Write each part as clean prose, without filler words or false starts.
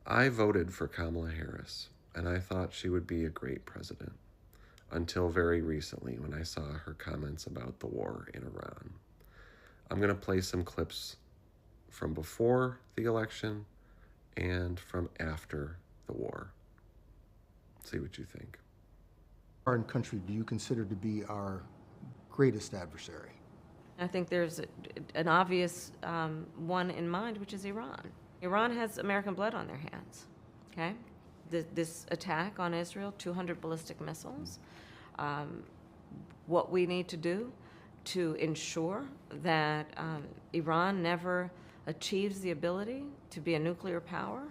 I voted for Kamala Harris, and I thought she would be a great president, until very recently when I saw her comments about the war in Iran. I'm going to play some clips from before the election and from after the war. See what you think. Foreign country do you consider to be our greatest adversary? I think there's an obvious one in mind, which is Iran. Iran has American blood on their hands, okay? This attack on Israel, 200 ballistic missiles. What we need to do to ensure that Iran never achieves the ability to be a nuclear power,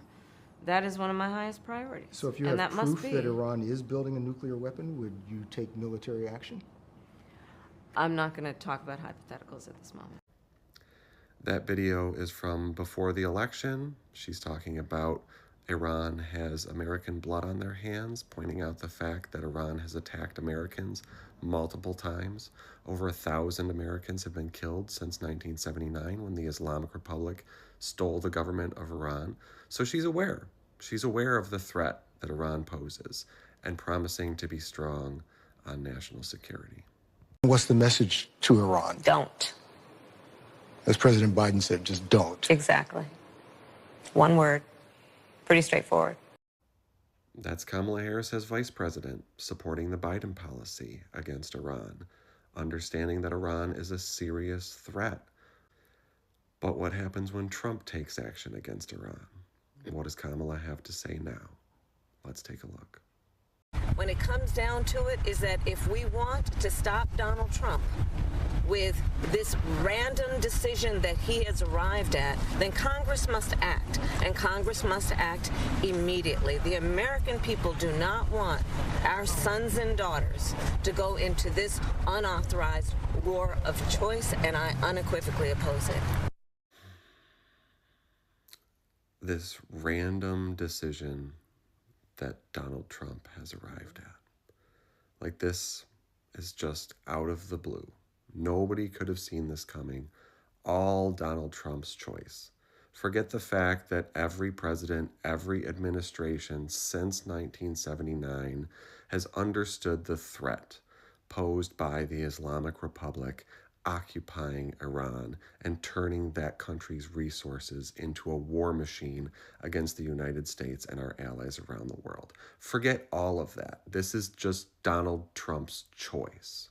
that is one of my highest priorities. So if you And have that must proof be. that Iran is building a nuclear weapon, would you take military action? I'm not going to talk about hypotheticals at this moment. That video is from before the election. She's talking about Iran has American blood on their hands, pointing out the fact that Iran has attacked Americans multiple times. Over 1,000 Americans have been killed since 1979 when the Islamic Republic stole the government of Iran. So she's aware. She's aware of the threat that Iran poses and promising to be strong on national security. What's the message to Iran? Don't. As President Biden said, just don't. Exactly. One word. Pretty straightforward. That's Kamala Harris as vice president, supporting the Biden policy against Iran, understanding that Iran is a serious threat. But what happens when Trump takes action against Iran? What does Kamala have to say now? Let's take a look. When it comes down to it, is that if we want to stop Donald Trump with this random decision that he has arrived at, then Congress must act, and Congress must act immediately. The American people do not want our sons and daughters to go into this unauthorized war of choice, and I unequivocally oppose it. This random decision that Donald Trump has arrived at. Like, this is just out of the blue. Nobody could have seen this coming. All Donald Trump's choice. Forget the fact that every president, every administration since 1979 has understood the threat posed by the Islamic Republic occupying Iran and turning that country's resources into a war machine against the United States and our allies around the world. Forget all of that. This is just Donald Trump's choice.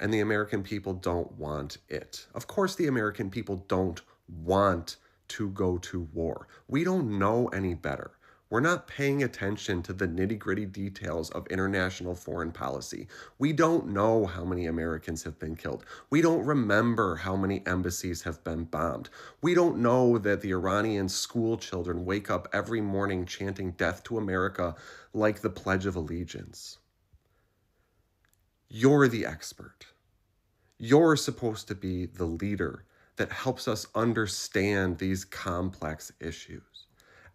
And the American people don't want it. Of course, the American people don't want to go to war. We don't know any better. We're not paying attention to the nitty-gritty details of international foreign policy. We don't know how many Americans have been killed. We don't remember how many embassies have been bombed. We don't know that the Iranian school children wake up every morning chanting death to America like the Pledge of Allegiance. You're the expert. You're supposed to be the leader that helps us understand these complex issues.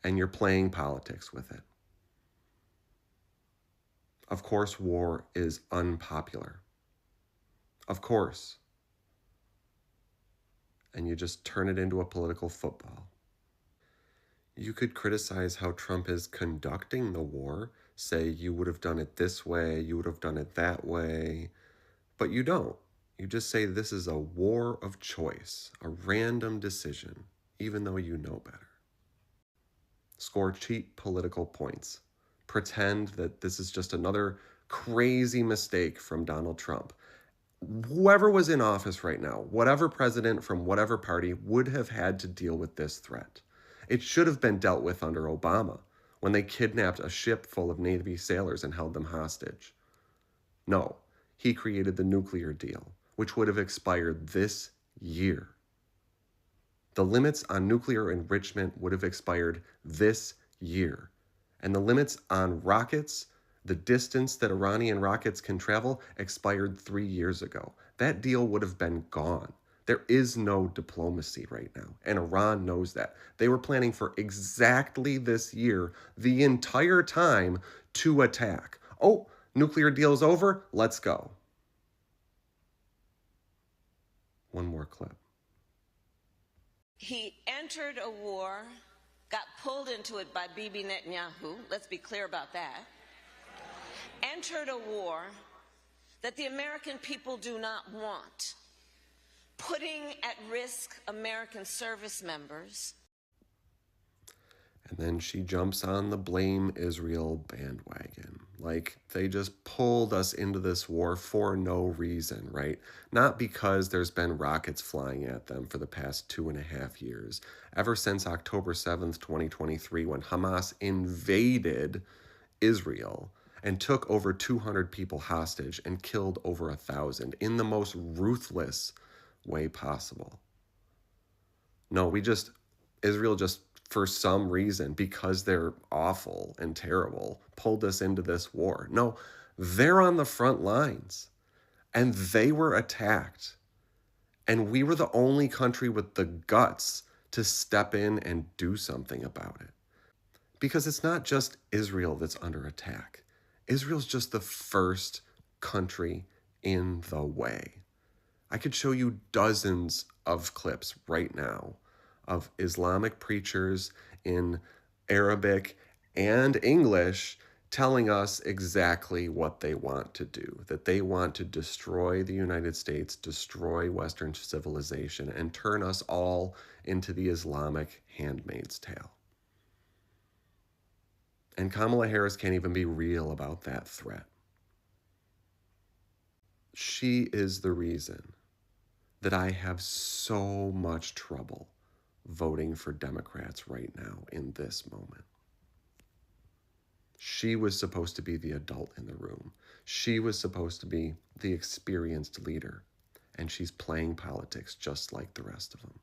And you're playing politics with it. Of course, war is unpopular. Of course. And you just turn it into a political football. You could criticize how Trump is conducting the war, say you would have done it this way, you would have done it that way, but you don't. You just say this is a war of choice, a random decision, even though you know better. Score cheap political points. Pretend that this is just another crazy mistake from Donald Trump. Whoever was in office right now, whatever president from whatever party, would have had to deal with this threat. It should have been dealt with under Obama, when they kidnapped a ship full of Navy sailors and held them hostage. No, he created the nuclear deal, which would have expired this year. The limits on nuclear enrichment would have expired this year. And the limits on rockets, the distance that Iranian rockets can travel, expired 3 years ago. That deal would have been gone. There is no diplomacy right now, and Iran knows that. They were planning for exactly this year, the entire time, to attack. Oh, nuclear deal's over, let's go. One more clip. He entered a war got pulled into it by Bibi Netanyahu, let's be clear about that, entered a war that the American people do not want, putting at risk American service members. And then she jumps on the blame Israel bandwagon. Like, they just pulled us into this war for no reason, right? Not because there's been rockets flying at them for the past 2.5 years. Ever since October 7th, 2023, when Hamas invaded Israel and took over 200 people hostage and killed over 1,000 in the most ruthless way possible. No, Israel just, for some reason, because they're awful and terrible, pulled us into this war. No, they're on the front lines and they were attacked. And we were the only country with the guts to step in and do something about it. Because it's not just Israel that's under attack. Israel's just the first country in the way. I could show you dozens of clips right now of Islamic preachers in Arabic and English telling us exactly what they want to do, that they want to destroy the United States, destroy Western civilization, and turn us all into the Islamic handmaid's tale. And Kamala Harris can't even be real about that threat. She is the reason that I have so much trouble voting for Democrats right now in this moment. She was supposed to be the adult in the room. She was supposed to be the experienced leader. And she's playing politics just like the rest of them.